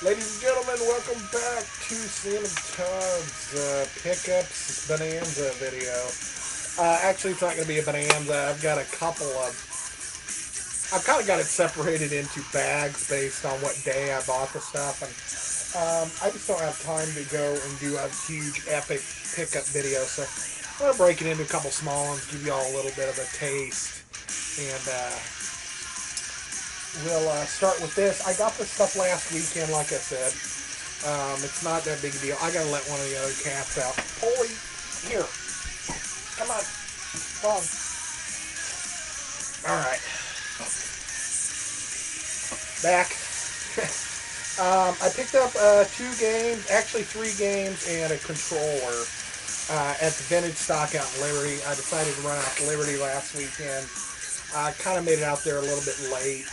Ladies and gentlemen, welcome back to Sandamtod's Pickups Bonanza video. Actually, it's not going to be a bonanza. I've got a couple of. I've kind of got it separated into bags based on what day I bought the stuff, and I just don't have time to go and do a huge epic pickup video. So I'm going to break it into a couple small ones, give you all a little bit of a taste, and we'll start with this. I got this stuff last weekend, like I said. It's not that big a deal. I gotta let one of the other cats out. Polly, here. Come on. Come on. Alright. Back. I picked up two games, actually three games, and a controller at the vintage stock out in Liberty. I decided to run out to Liberty last weekend. I kind of made it out there a little bit late.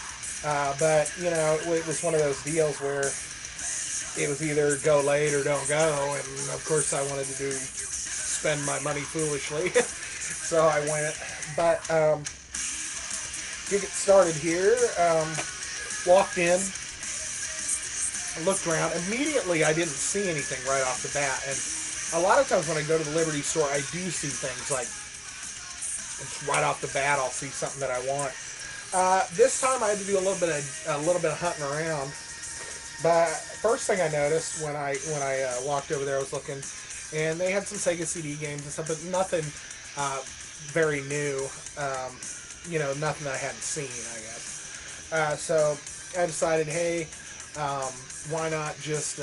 But, you know, it was one of those deals where it was either go late or don't go. And, of course, I wanted to spend my money foolishly. So I went. But to get started here, walked in, looked around. Immediately, I didn't see anything right off the bat. And a lot of times when I go to the Liberty store, I do see things like right off the bat, I'll see something that I want. This time I had to do a little bit of hunting around. But first thing I noticed when I walked over there, I was looking, and they had some Sega CD games and stuff, but nothing very new. Nothing that I hadn't seen, I guess. So I decided, hey, why not just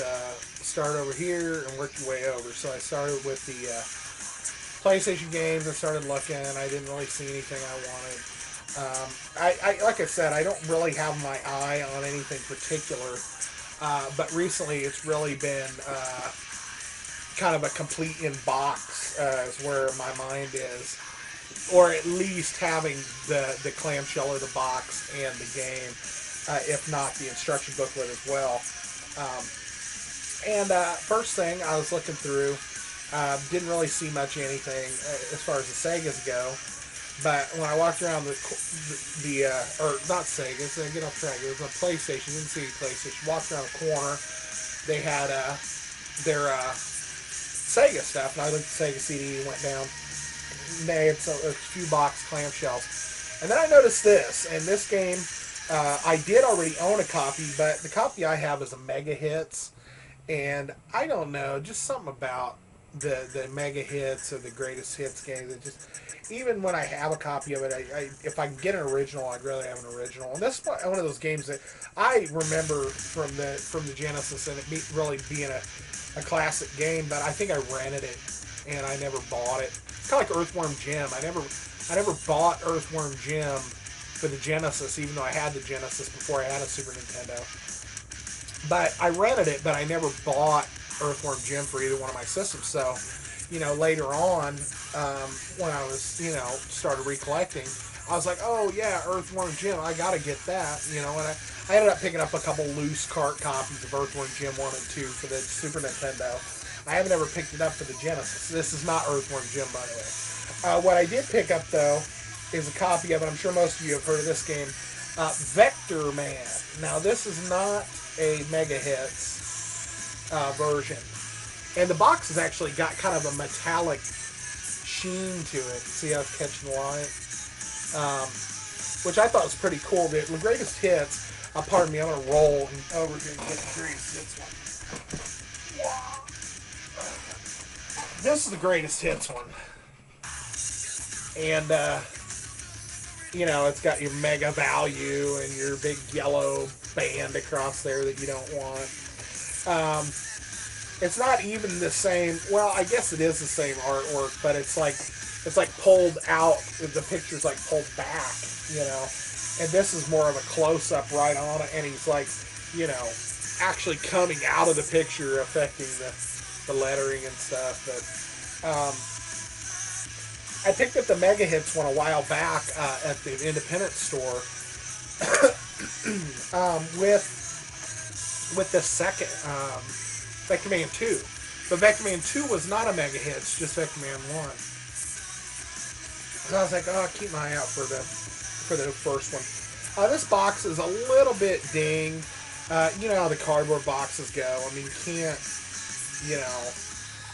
start over here and work your way over? So I started with the PlayStation games. I started looking, and I didn't really see anything I wanted. Like I said, I don't really have my eye on anything particular, but recently it's really been kind of a complete in box is where my mind is, or at least having the clamshell or the box and the game, if not the instruction booklet as well. First thing I was looking through, didn't really see much anything as far as the Segas go. But when I walked around or not Sega, so get off track, it was a PlayStation, didn't see any PlayStation. Walked around the corner, they had their Sega stuff, and I looked at Sega CD and went down. And they had a few box clamshells. And then I noticed this, and this game, I did already own a copy, but the copy I have is a Mega Hits, and I don't know, just something about the Mega Hits or the Greatest Hits game that just, even when I have a copy of it, if I can get an original, I'd rather have an original. And this is one of those games that I remember from the Genesis, and it really being a classic game. But I think I rented it, and I never bought it. It's kind of like Earthworm Jim. I never bought Earthworm Jim for the Genesis, even though I had the Genesis before I had a Super Nintendo. But I rented it, but I never bought Earthworm Jim for either one of my systems. So, later on, when I was, started recollecting, I was like, oh yeah, Earthworm Jim, I gotta get that, and I ended up picking up a couple loose cart copies of Earthworm Jim 1 and 2 for the Super Nintendo. I haven't ever picked it up for the Genesis. This is not Earthworm Jim, by the way. What I did pick up, though, is a copy of it. I'm sure most of you have heard of this game, Vector Man. Now, this is not a Mega Hits version. And the box has actually got kind of a metallic sheen to it. See how it's catching the light? Which I thought was pretty cool. The Greatest Hits, pardon me, I'm going to roll over here and get the Greatest Hits one. This is the Greatest Hits one. And, it's got your mega value and your big yellow band across there that you don't want. It's not even the same. Well, I guess it is the same artwork, but it's like pulled out. The picture's like pulled back, And this is more of a close up right on it, and he's like, actually coming out of the picture, affecting the lettering and stuff. But I picked up the Mega Hits one a while back at the independent store with the second. Vector Man 2. But Vector Man 2 was not a Mega Hits, just Vector Man 1. So I was like, oh, I'll keep my eye out for the first one. This box is a little bit dinged. You know how the cardboard boxes go. I mean, you can't, you know,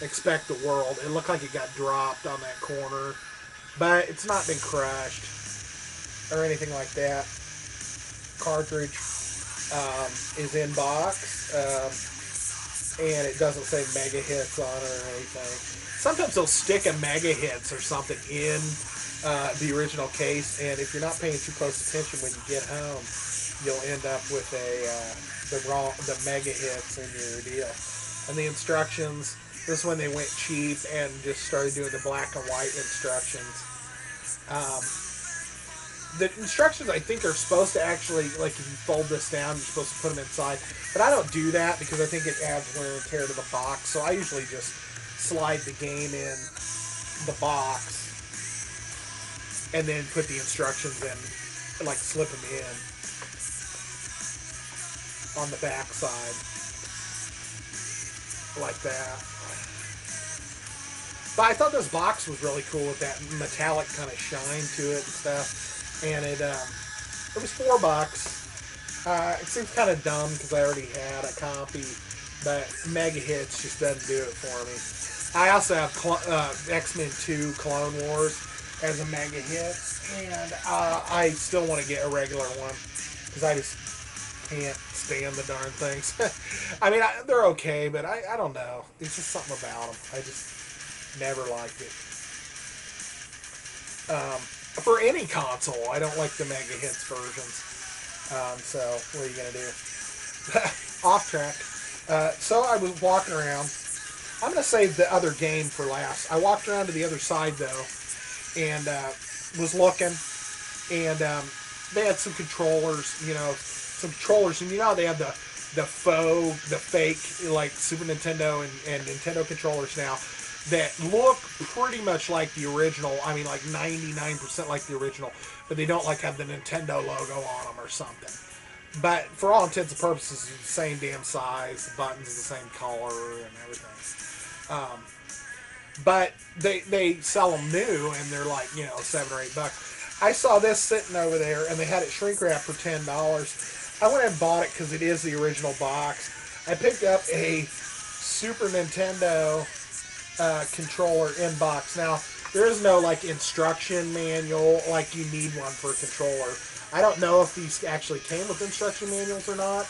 expect the world. It looked like it got dropped on that corner, but it's not been crushed or anything like that. Cartridge is in box, and it doesn't say mega hits on it or anything. Sometimes they'll stick a mega hits or something in the original case, and if you're not paying too close attention when you get home, you'll end up with the mega hits in your deal. And the instructions. This is when they went cheap and just started doing the black and white instructions. Um, the instructions I think are supposed to actually, like if you fold this down, you're supposed to put them inside. But I don't do that because I think it adds wear and tear to the box. So I usually just slide the game in the box and then put the instructions in, like slip them in on the back side, like that. But I thought this box was really cool with that metallic kind of shine to it and stuff. And it was $4. It seems kind of dumb because I already had a copy, but Mega Hits just doesn't do it for me. I also have X-Men 2 Clone Wars as a Mega Hit, and I still want to get a regular one because I just can't stand the darn things. I mean, they're okay, but I don't know. It's just something about them. I just never liked it. For any console, I don't like the Mega Hits versions. So, what are you going to do? Off track. So, I was walking around. I'm going to save the other game for last. I walked around to the other side, though, and was looking. And they had some controllers, and you know how they have the fake, like Super Nintendo and Nintendo controllers now that look pretty much like the original. I mean, like 99% like the original, but they don't like have the Nintendo logo on them or something. But for all intents and purposes, it's the same damn size. The buttons are the same color and everything. But they sell them new, and they're like $7 or $8. I saw this sitting over there, and they had it shrink wrapped for $10. I went and bought it because it is the original box. I picked up a Super Nintendo controller in box. Now, there is no like instruction manual like you need one for a controller. I don't know if these actually came with instruction manuals or not.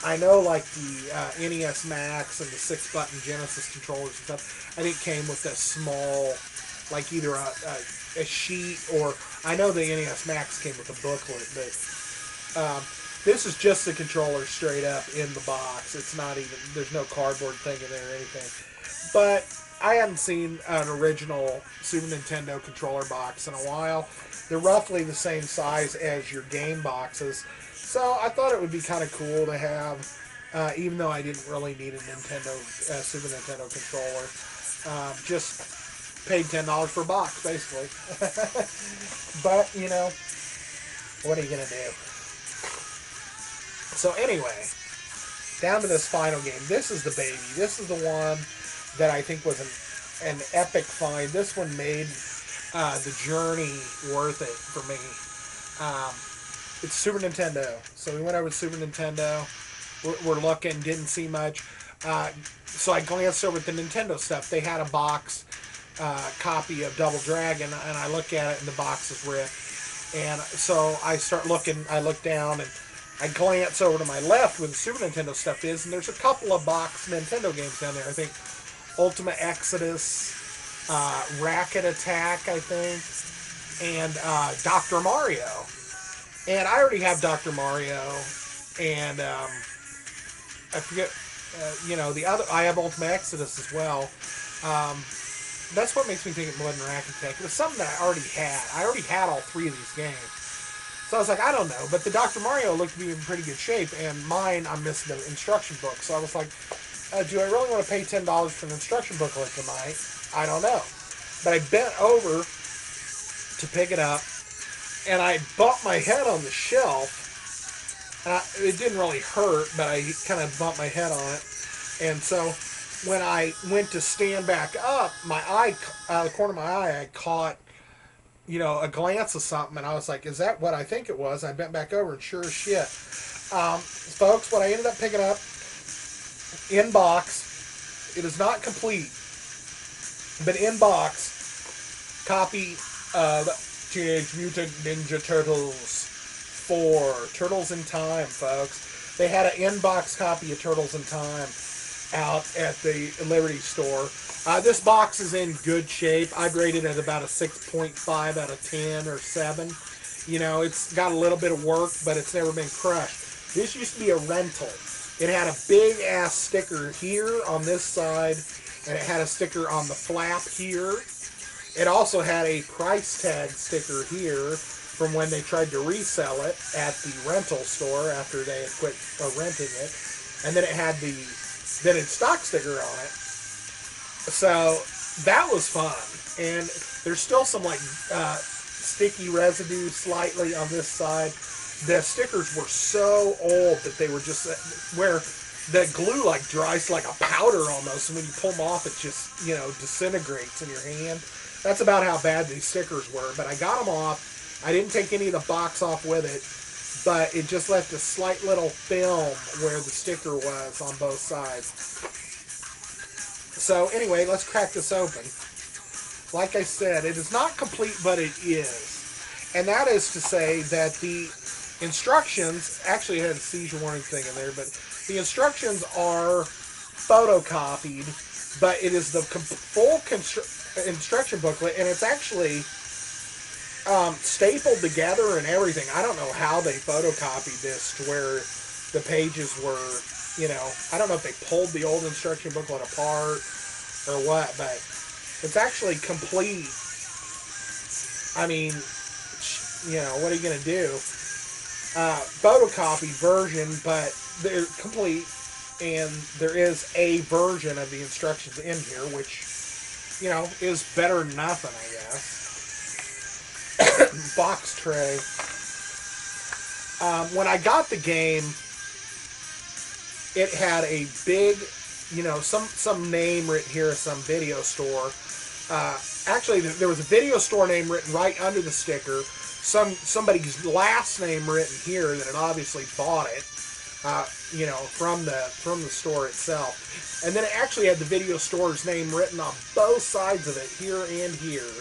I know like the NES Max and the 6-button Genesis controllers and stuff, I think came with a small, like either a sheet or, I know the NES Max came with a booklet, but this is just the controller straight up in the box. It's not even, there's no cardboard thing in there or anything. But I hadn't seen an original Super Nintendo controller box in a while. They're roughly the same size as your game boxes. So I thought it would be kind of cool to have, even though I didn't really need a Super Nintendo controller. Just paid $10 for a box, basically. But, what are you going to do? So anyway, down to this final game. This is the baby. This is the one that I think was an epic find. This one made the journey worth it for me. It's Super Nintendo. So we went over to Super Nintendo. We're looking, didn't see much. So I glanced over at the Nintendo stuff. They had a box copy of Double Dragon, and I look at it, and the box is ripped. And so I start looking. I look down, and I glance over to my left where the Super Nintendo stuff is, and there's a couple of box Nintendo games down there. I think Ultimate Exodus, Racket Attack, I think, and Dr. Mario. And I already have Dr. Mario, and I forget, the other. I have Ultimate Exodus as well. That's what makes me think it wasn't Racket Attack. It was something that I already had. I already had all three of these games. So I was like, I don't know. But the Dr. Mario looked to be in pretty good shape, and mine, I'm missing the instruction book. So I was like, do I really want to pay $10 for an instruction booklet tonight? I don't know. But I bent over to pick it up, and I bumped my head on the shelf. It didn't really hurt, but I kind of bumped my head on it. And so when I went to stand back up, my eye, out of the corner of my eye, I caught you know, a glance of something, and I was like, "Is that what I think it was?" I bent back over, and sure as shit, folks, what I ended up picking up in box, it is not complete, but in box, copy of Teenage Mutant Ninja Turtles 4, Turtles in Time, folks. They had an in-box copy of Turtles in Time out at the Liberty store. This box is in good shape. I'd rate it at about a 6.5 out of 10 or 7. You know, it's got a little bit of work, but it's never been crushed. This used to be a rental. It had a big ass sticker here on this side, and it had a sticker on the flap here. It also had a price tag sticker here from when they tried to resell it at the rental store after they had quit renting it. And then it had the vintage stock sticker on it. So that was fun. And there's still some like sticky residue slightly on this side. The stickers were so old that they were just where the glue like dries like a powder almost, and when you pull them off, it just, you know, disintegrates in your hand. That's about how bad these stickers were. But I got them off. I didn't take any of the box off with it, but it just left a slight little film where the sticker was on both sides. So anyway, let's crack this open. Like I said, it is not complete, but it is. And that is to say that the instructions, actually it had a seizure warning thing in there, but the instructions are photocopied, but it is the full instruction booklet, and it's actually stapled together and everything. I don't know how they photocopied this to where the pages were, you know, I don't know if they pulled the old instruction booklet apart or what, but it's actually complete. I mean, you know, what are you going to do? Photocopied version, but they're complete, and there is a version of the instructions in here, which, you know, is better than nothing, I guess. Box tray. When I got the game, it had a big, you know, some name written here, some video store. Actually, there was a video store name written right under the sticker. Somebody's last name written here that had obviously bought it, you know, from the store itself. And then it actually had the video store's name written on both sides of it, here and here.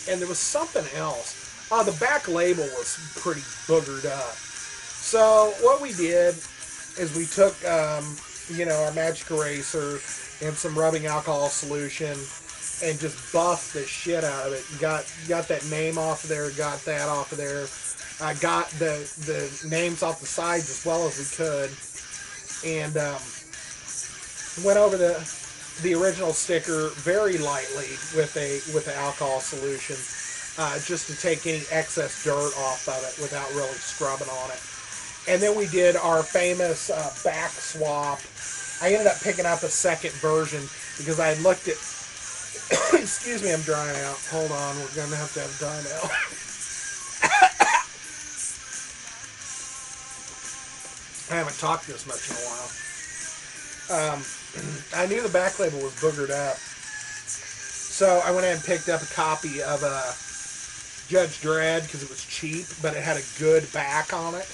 And there was something else. The back label was pretty boogered up. So what we did is we took, you know, our magic eraser and some rubbing alcohol solution and just buffed the shit out of it. Got that name off of there, got that off of there. I got the names off the sides as well as we could, and went over the original sticker very lightly with the alcohol solution, just to take any excess dirt off of it without really scrubbing on it. And then we did our famous back swap. I ended up picking up a second version because I had looked at. Excuse me, I'm drying out. Hold on, we're gonna have to dry now. I haven't talked this much in a while. I knew the back label was boogered up, so I went ahead and picked up a copy of Judge Dredd because it was cheap, but it had a good back on it,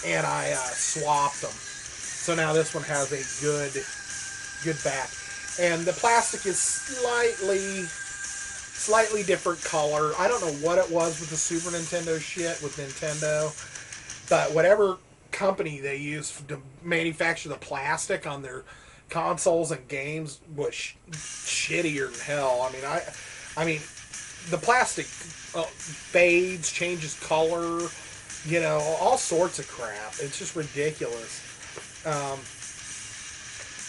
and I swapped them. So now this one has a good back, and the plastic is slightly different color. I don't know what it was with the Super Nintendo shit with Nintendo, but whatever company they use to manufacture the plastic on their consoles and games was shittier than hell. I mean, the plastic fades, changes color, you know, all sorts of crap. It's just ridiculous.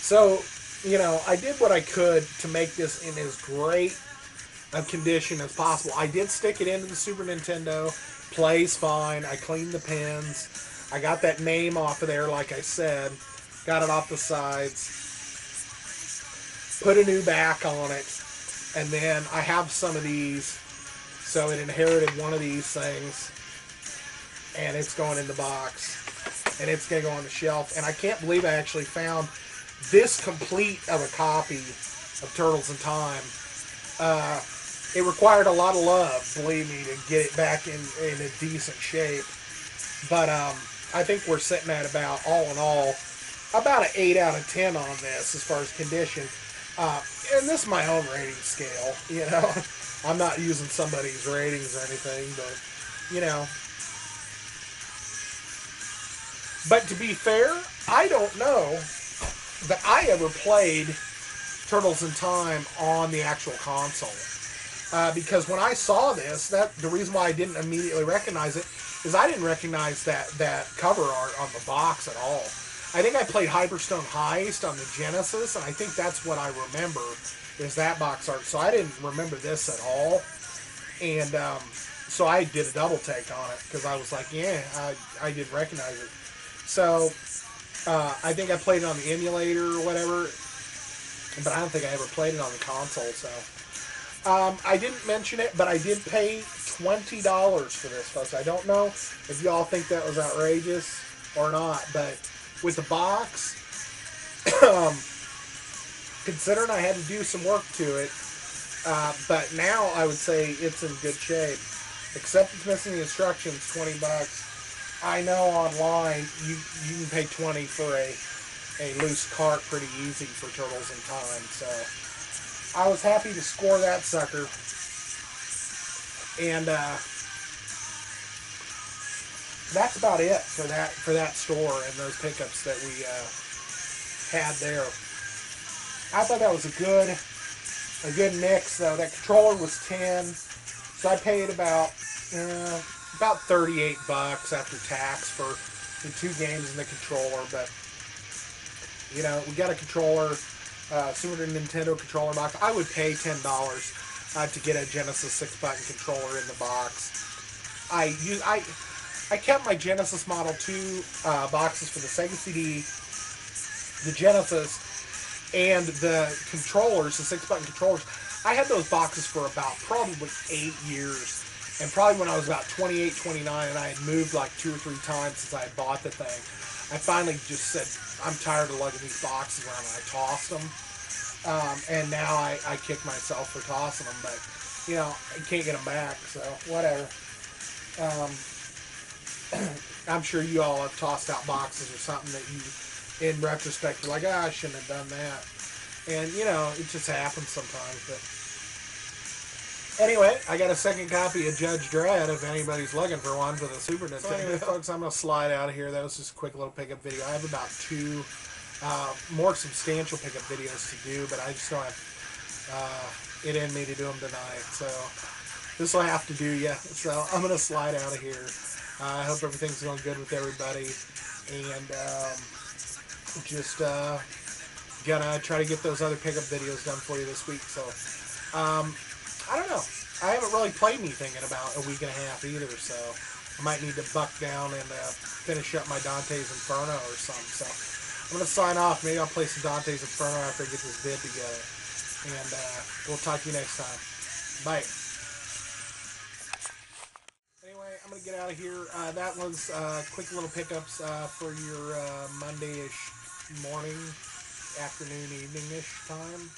So, you know, I did what I could to make this in as great a condition as possible. I did stick it into the Super Nintendo. Plays fine. I cleaned the pins. I got that name off of there, like I said. Got it off the sides. Put a new back on it. And then I have some of these. So it inherited one of these things. And it's going in the box. And it's going to go on the shelf. And I can't believe I actually found this complete of a copy of Turtles in Time. it required a lot of love, believe me, to get it back in a decent shape. But I think we're sitting at about, all in all, about an 8 out of 10 on this as far as condition. Uh, and this is my own rating scale, you know. I'm not using somebody's ratings or anything, but, you know. But to be fair, I don't know that I ever played Turtles in Time on the actual console. Because when I saw this, that the reason why I didn't immediately recognize it is I didn't recognize that cover art on the box at all. I think I played Hyperstone Heist on the Genesis, and I think that's what I remember is that box art. So I didn't remember this at all, and so I did a double take on it because I was like, yeah, I didn't recognize it. So I think I played it on the emulator or whatever, but I don't think I ever played it on the console. So I didn't mention it, but I did pay $20 for this, folks. I don't know if y'all think that was outrageous or not, but with the box, um, considering I had to do some work to it, but now I would say it's in good shape. Except it's missing the instructions, $20. I know online you can pay 20 for a loose cart pretty easy for Turtles in Time, so I was happy to score that sucker. And that's about it for that store and those pickups that we had there. I thought that was a good mix though. That controller was 10, so I paid about 38 bucks after tax for the two games and the controller. But you know, we got a controller, Super Nintendo controller box. I would pay $10 to get a Genesis 6-button controller in the box. I kept my Genesis Model 2 boxes for the Sega CD, the Genesis, and the controllers, the 6-button controllers. I had those boxes for about probably 8 years. And probably when I was about 28, 29, and I had moved like 2 or 3 times since I had bought the thing, I finally just said, I'm tired of lugging these boxes around, and I tossed them. And now I kick myself for tossing them, but, you know, I can't get them back, so whatever. Um, I'm sure you all have tossed out boxes or something that you, in retrospect, are like, I shouldn't have done that. And, you know, it just happens sometimes. But anyway, I got a second copy of Judge Dredd if anybody's looking for one for the Super Nintendo. So anyway, folks, I'm going to slide out of here. That was just a quick little pickup video. I have about 2 more substantial pickup videos to do, but I just don't have it in me to do them tonight. So this will have to do ya. So I'm going to slide out of here. I hope everything's going good with everybody. And just gonna try to get those other pickup videos done for you this week. So I don't know. I haven't really played anything in about a week and a half either, so I might need to buck down and finish up my Dante's Inferno or something. So I'm going to sign off. Maybe I'll play some Dante's Inferno after I get this vid together. And we'll talk to you next time. Bye. Anyway, I'm going to get out of here. That was quick little pickups for your Monday-ish morning, afternoon, evening-ish time.